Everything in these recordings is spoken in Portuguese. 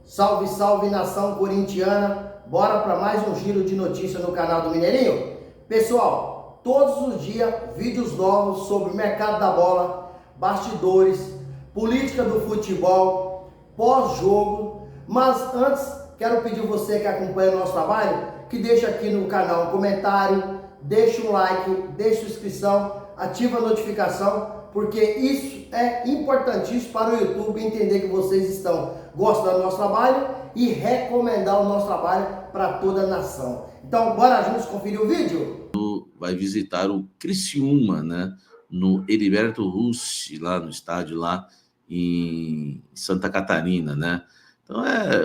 Salve, salve, nação corintiana! Bora para mais um giro de notícias no canal do Mineirinho? Pessoal, todos os dias vídeos novos sobre o mercado da bola, bastidores, política do futebol, pós-jogo. Mas antes, quero pedir você que acompanha o nosso trabalho, que deixa aqui no canal um comentário, deixa um like, deixa a inscrição, ativa a notificação, porque isso é importantíssimo para o YouTube entender que vocês estão gostando do nosso trabalho e recomendar o nosso trabalho para toda a nação. Então, bora juntos conferir o vídeo? Vai visitar o Criciúma, né? No Heriberto Russi, lá no estádio, lá em Santa Catarina, né? Então,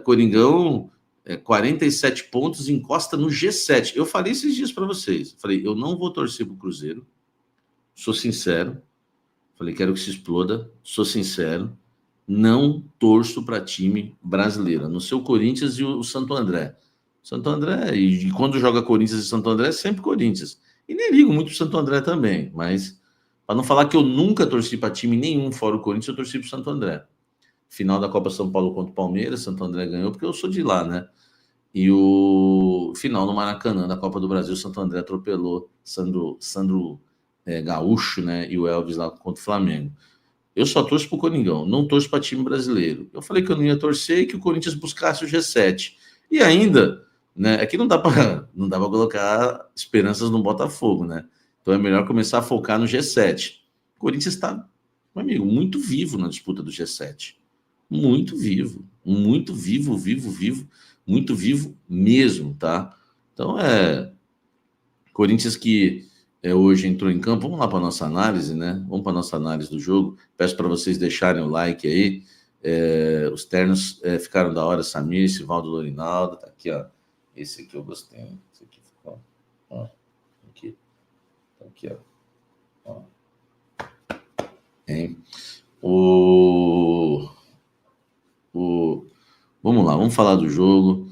Coringão, 47 pontos, encosta no G7. Eu falei esses dias para vocês. Falei, eu não vou torcer para o Cruzeiro. Sou sincero. Falei, quero que se exploda. Sou sincero. Não torço para time brasileiro. No seu Corinthians e o Santo André. Santo André, e quando joga Corinthians e Santo André, é sempre Corinthians. E nem ligo muito pro Santo André também, mas para não falar que eu nunca torci para time nenhum fora o Corinthians, eu torci pro Santo André. Final da Copa São Paulo contra o Palmeiras, Santo André ganhou porque eu sou de lá, né? E o final no Maracanã da Copa do Brasil, Santo André atropelou Sandro Gaúcho, né? E o Elvis lá contra o Flamengo. Eu só torço pro Coringão, não torço para time brasileiro. Eu falei que eu não ia torcer e que o Corinthians buscasse o G7. E ainda, né? É que não dá para colocar esperanças no Botafogo, né? Então é melhor começar a focar no G7. O Corinthians está, meu amigo, muito vivo na disputa do G7. Muito vivo, muito vivo mesmo, tá? Então Corinthians que hoje entrou em campo. Vamos lá para nossa análise, né? Vamos para nossa análise do jogo. Peço para vocês deixarem o like aí. Os ternos ficaram da hora, Samir, Sivaldo, Lorinaldo, tá aqui, ó. Esse aqui eu gostei, hein? Esse aqui ficou, ó. Aqui, tá aqui, ó. Hein? Vamos lá, vamos falar do jogo.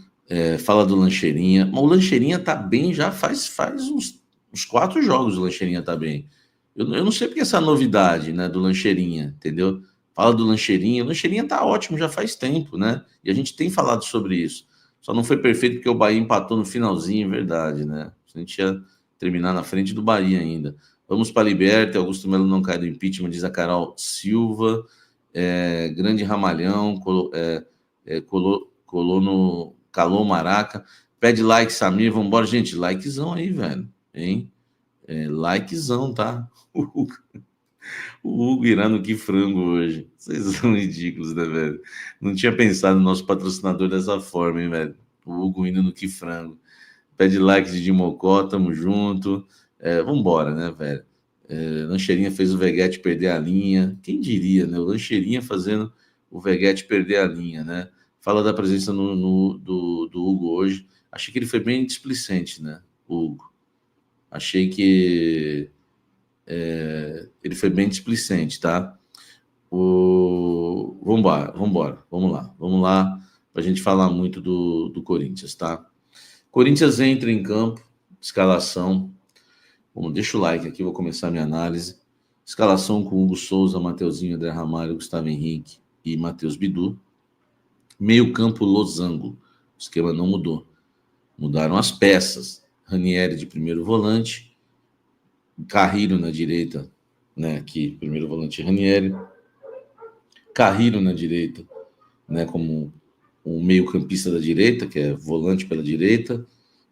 Fala do Lancheirinha. Mas o Lancheirinha tá bem já faz uns 4 jogos. O Lancheirinha tá bem. Eu não sei porque essa novidade, né, do Lancheirinha, entendeu? Fala do Lancheirinha. O Lancheirinha tá ótimo já faz tempo, né? E a gente tem falado sobre isso. Só não foi perfeito porque o Bahia empatou no finalzinho, verdade, né? A gente ia terminar na frente do Bahia ainda. Vamos para a Liberta. Augusto Melo não cai do impeachment, diz a Carol Silva. Grande Ramalhão, calou o Maraca. Pede like, Samir. Vambora, gente. Likezão aí, velho. Hein? Likezão, tá? O Hugo irá no Que Frango hoje. Vocês são ridículos, né, velho? Não tinha pensado no nosso patrocinador dessa forma, hein, velho? O Hugo indo no Que Frango. Pede like de Mocó, tamo junto. Vambora, né, velho? Lancheirinha fez o Veguete perder a linha. Quem diria, né? O Lancheirinha fazendo o Veguete perder a linha, né? Fala da presença do Hugo hoje. Achei que ele foi bem displicente, né, Hugo? Achei que ele foi bem displicente, tá? Vamos lá, pra gente falar muito do Corinthians, tá? Corinthians entra em campo, escalação. Deixa o like aqui, vou começar a minha análise. Escalação com Hugo Souza, Mateuzinho, André Ramalho, Gustavo Henrique e Matheus Bidu. Meio campo losango. O esquema não mudou. Mudaram as peças. Ranieri de primeiro volante. Carrilho na direita, né? Aqui, primeiro volante Ranieri. Carrilho na direita, né? Como um meio campista da direita, que é volante pela direita.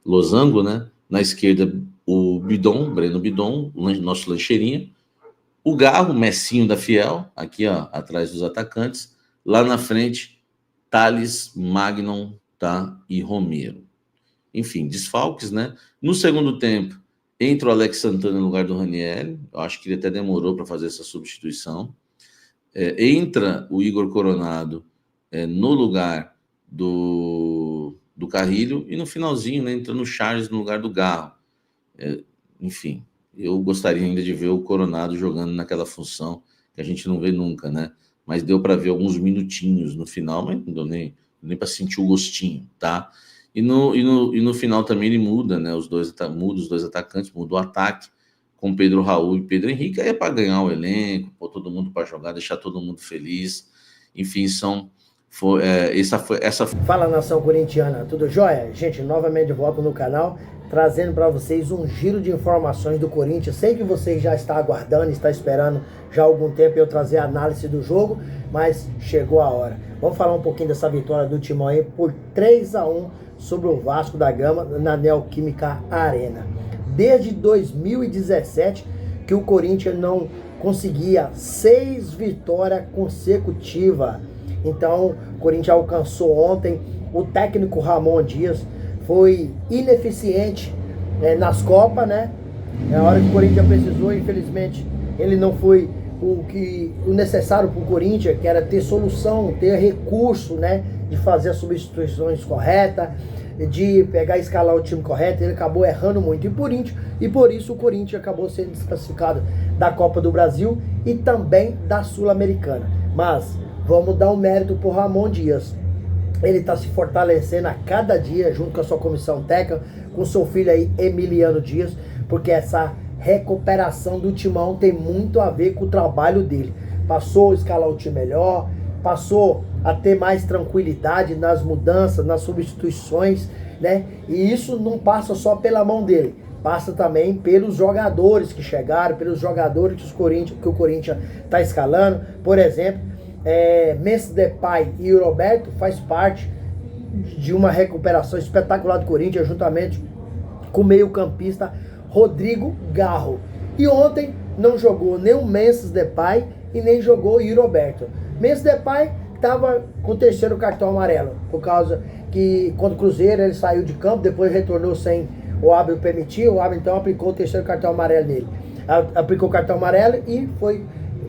Losango, né? Na esquerda, o Bidon, Breno Bidon, nosso Lancheirinha. O Garro, Messinho da Fiel, aqui, ó, atrás dos atacantes. Lá na frente, Thales, Magnon, tá? E Romero. Enfim, desfalques, né? No segundo tempo, entra o Alex Santana no lugar do Ranieri. Eu acho que ele até demorou para fazer essa substituição. Entra o Igor Coronado no lugar do Carrilho. E no finalzinho, né, entrando o Charles no lugar do Garro. Enfim, eu gostaria ainda de ver o Coronado jogando naquela função que a gente não vê nunca, né? Mas deu para ver alguns minutinhos no final, mas não deu nem para sentir o gostinho, tá? E no final também ele muda, né? Muda os dois atacantes, muda o ataque com Pedro Raul e Pedro Henrique. Aí é para ganhar o elenco, pôr todo mundo para jogar, deixar todo mundo feliz. Enfim, são Essa Fala, nação corintiana, tudo jóia? Gente, novamente de volta no canal, trazendo para vocês um giro de informações do Corinthians. Sei que vocês já estão aguardando, está esperando já há algum tempo eu trazer a análise do jogo, mas chegou a hora. Vamos falar um pouquinho dessa vitória do Timão aí por 3-1 sobre o Vasco da Gama na Neoquímica Arena. Desde 2017 que o Corinthians não conseguia 6 vitórias consecutivas. Então, o Corinthians alcançou ontem. O técnico Ramon Dias foi ineficiente nas Copas, né? Na hora que o Corinthians precisou, infelizmente, ele não foi o necessário para o Corinthians, que era ter solução, ter recurso, né? De fazer as substituições corretas, de pegar e escalar o time correto. Ele acabou errando muito e por isso o Corinthians acabou sendo desclassificado da Copa do Brasil e também da Sul-Americana. Mas vamos dar um mérito pro Ramon Dias. Ele está se fortalecendo a cada dia, junto com a sua comissão técnica, com seu filho aí, Emiliano Dias, porque essa recuperação do Timão tem muito a ver com o trabalho dele. Passou a escalar o time melhor, passou a ter mais tranquilidade nas mudanças, nas substituições, né? E isso não passa só pela mão dele, passa também pelos jogadores que chegaram, pelos jogadores que o Corinthians está escalando. Por exemplo, Memphis Depay e o Roberto faz parte de uma recuperação espetacular do Corinthians, juntamente com o meio-campista Rodrigo Garro. E ontem não jogou nem o Memphis Depay e nem jogou o Roberto. Memphis Depay estava com o 3º cartão amarelo, por causa que contra o Cruzeiro ele saiu de campo, depois retornou sem o árbitro permitir. O árbitro então aplicou o 3º cartão amarelo nele. Aplicou o cartão amarelo e foi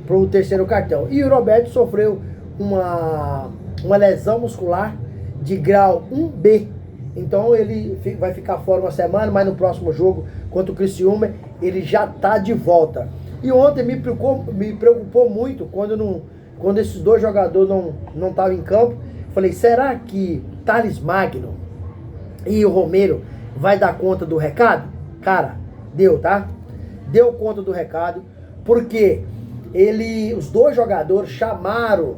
para o 3º cartão. E o Roberto sofreu uma lesão muscular de grau 1B. Então ele vai ficar fora uma semana, mas no próximo jogo contra o Criciúma ele já está de volta. E ontem me preocupou muito quando esses dois jogadores não estavam em campo. Falei, será que Thales Magno e o Romero vai dar conta do recado? Cara, deu, tá? Deu conta do recado, porque os dois jogadores chamaram,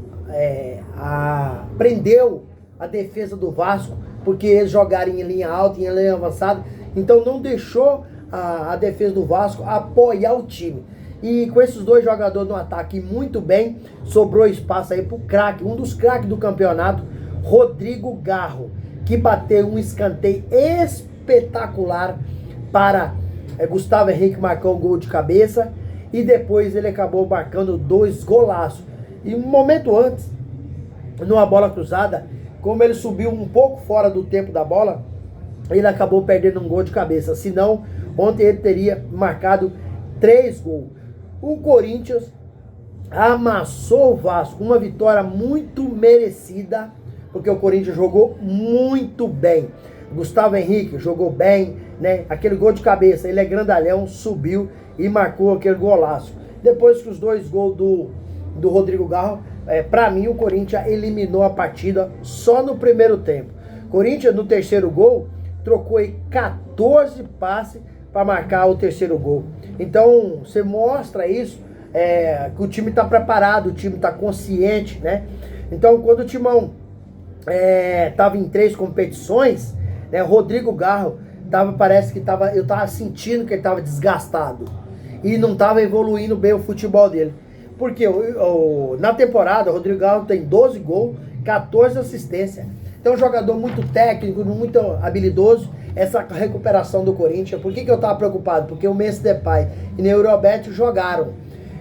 prendeu a defesa do Vasco, porque eles jogaram em linha alta, em linha avançada, então não deixou a defesa do Vasco apoiar o time. E com esses dois jogadores no ataque muito bem, sobrou espaço aí pro craque, um dos craques do campeonato, Rodrigo Garro, que bateu um escanteio espetacular para Gustavo Henrique marcar um gol de cabeça, e depois ele acabou marcando 2 golaços. E um momento antes, numa bola cruzada, como ele subiu um pouco fora do tempo da bola, ele acabou perdendo um gol de cabeça. Senão, ontem ele teria marcado 3 gols. O Corinthians amassou o Vasco, uma vitória muito merecida, porque o Corinthians jogou muito bem. Gustavo Henrique jogou bem, né? Aquele gol de cabeça, ele é grandalhão, subiu e marcou aquele golaço. Depois que os 2 gols do Rodrigo Garro, para mim o Corinthians eliminou a partida só no primeiro tempo. Corinthians no 3º gol trocou aí 14 passes para marcar o 3º gol. Então você mostra isso, que o time está preparado, o time está consciente, né? Então quando o Timão estava em 3 competições, né, Rodrigo Garro eu estava sentindo que ele estava desgastado e não estava evoluindo bem o futebol dele. Porque na temporada o Rodrigo Garro tem 12 gols, 14 assistências. Então um jogador muito técnico, muito habilidoso. Essa recuperação do Corinthians, por que eu estava preocupado? Porque o Memphis Depay e o Roberto jogaram.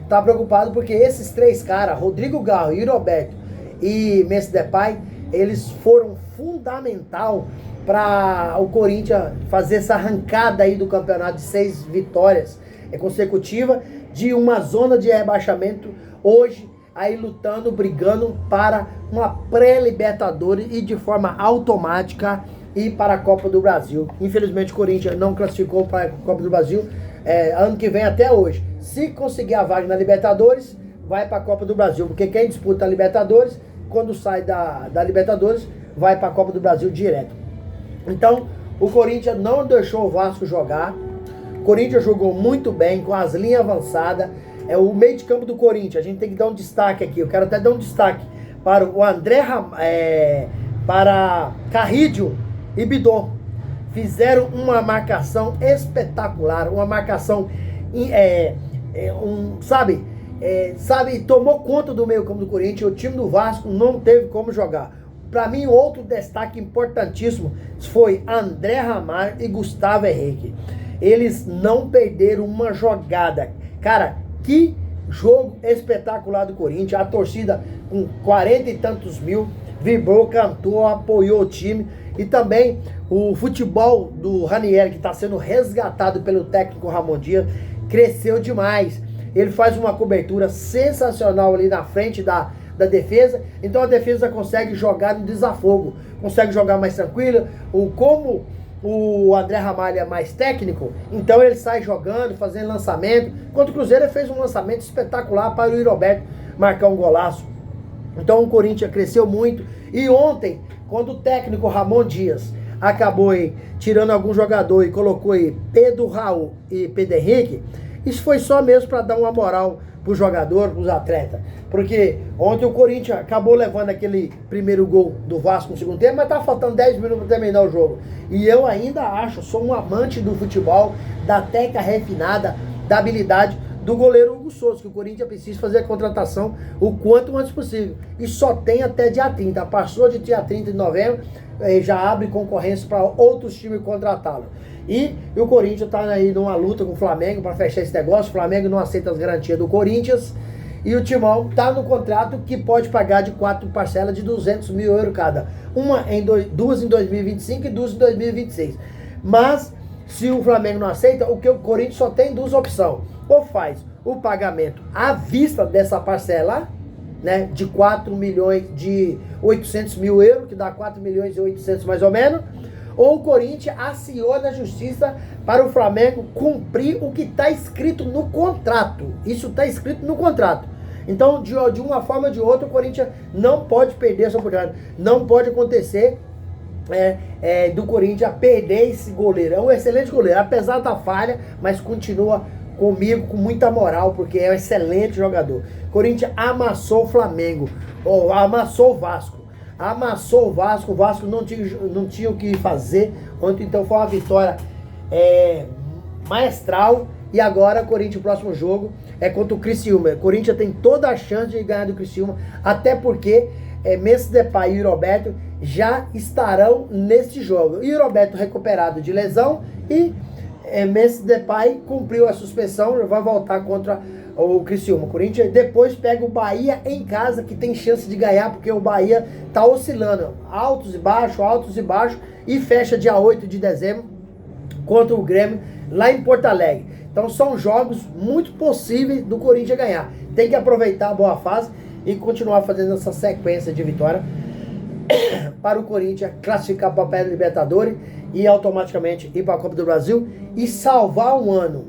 Estava preocupado porque esses 3 caras, Rodrigo Garro, Roberto e Memphis Depay, eles foram fundamental para o Corinthians fazer essa arrancada aí do campeonato de 6 vitórias consecutivas, de uma zona de rebaixamento, hoje aí lutando, brigando para uma pré-Libertadores e de forma automática ir para a Copa do Brasil. Infelizmente o Corinthians não classificou para a Copa do Brasil, ano que vem até hoje. Se conseguir a vaga na Libertadores, vai para a Copa do Brasil, porque quem disputa a Libertadores, quando sai da Libertadores, vai para a Copa do Brasil direto. Então, o Corinthians não deixou o Vasco jogar. O Corinthians jogou muito bem, com as linhas avançadas. O meio de campo do Corinthians, a gente tem que dar um destaque aqui. Eu quero até dar um destaque para o André para Carrídio e Bidon. Fizeram uma marcação espetacular, uma marcação, tomou conta do meio campo do Corinthians. O time do Vasco não teve como jogar. Para mim, outro destaque importantíssimo foi André Ramalho e Gustavo Henrique. Eles não perderam uma jogada. Cara, que jogo espetacular do Corinthians. A torcida com 40 e tantos mil vibrou, cantou, apoiou o time. E também o futebol do Ranieri, que está sendo resgatado pelo técnico Ramon Dias, cresceu demais. Ele faz uma cobertura sensacional ali na frente da defesa. Então a defesa consegue jogar no desafogo, consegue jogar mais tranquilo. Como o André Ramalho é mais técnico, então ele sai jogando, fazendo lançamento. Enquanto o Cruzeiro fez um lançamento espetacular para o Roberto marcar um golaço. Então o Corinthians cresceu muito. E ontem, quando o técnico Ramon Dias acabou tirando algum jogador e colocou Pedro Raul e Pedro Henrique, isso foi só mesmo para dar uma moral pro jogador, pros atletas. Porque ontem o Corinthians acabou levando aquele primeiro gol do Vasco no segundo tempo, mas tá faltando 10 minutos para terminar o jogo. E eu ainda acho, sou um amante do futebol, da técnica refinada, da habilidade do goleiro Hugo Souza, que o Corinthians precisa fazer a contratação o quanto antes possível. E só tem até dia 30. Passou de dia 30 de novembro, já abre concorrência para outros times contratá-lo. E o Corinthians está aí numa luta com o Flamengo para fechar esse negócio. O Flamengo não aceita as garantias do Corinthians. E o Timão está no contrato que pode pagar de 4 parcelas de 200 mil euros cada. Duas em 2025 e 2 em 2026. Mas, se o Flamengo não aceita, o Corinthians só tem duas opções. Ou faz o pagamento à vista dessa parcela, né, de 4 milhões de 800 mil euros, que dá 4 milhões e 800 mais ou menos, ou o Corinthians aciona na justiça para o Flamengo cumprir o que está escrito no contrato. Isso está escrito no contrato. Então, de uma forma ou de outra, o Corinthians não pode perder essa oportunidade. Não pode acontecer do Corinthians perder esse goleiro. É um excelente goleiro, apesar da falha, mas continua comigo com muita moral, porque é um excelente jogador. Corinthians amassou o Flamengo, amassou o Vasco. Amassou o Vasco não tinha o que fazer ontem, então foi uma vitória maestral. E agora o Corinthians, o próximo jogo é contra o Criciúma. O Corinthians tem toda a chance de ganhar do Criciúma, até porque Memphis Depay e o Roberto já estarão neste jogo. E o Roberto recuperado de lesão e Memphis Depay cumpriu a suspensão, vai voltar contra o Criciúma. O Corinthians depois pega o Bahia em casa, que tem chance de ganhar, porque o Bahia tá oscilando, altos e baixos, e fecha dia 8 de dezembro contra o Grêmio, lá em Porto Alegre. Então são jogos muito possíveis do Corinthians ganhar. Tem que aproveitar a boa fase e continuar fazendo essa sequência de vitória para o Corinthians classificar para a Copa Libertadores e automaticamente ir para a Copa do Brasil e salvar um ano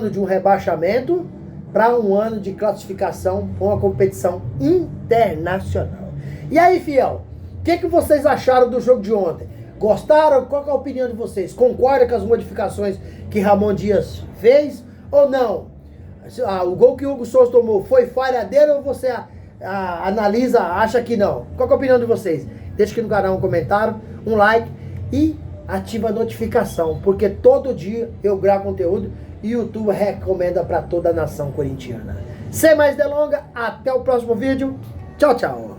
de um rebaixamento para um ano de classificação para uma competição internacional. E aí, fiel, o que vocês acharam do jogo de ontem? Gostaram? Qual é a opinião de vocês? Concorda com as modificações que Ramon Dias fez ou não? O gol que o Hugo Souza tomou foi falha dele ou você analisa, acha que não? Qual é a opinião de vocês? Deixa aqui no canal um comentário, um like e ativa a notificação, porque todo dia eu gravo conteúdo e o YouTube recomenda para toda a nação corintiana. Sem mais delongas, até o próximo vídeo. Tchau, tchau.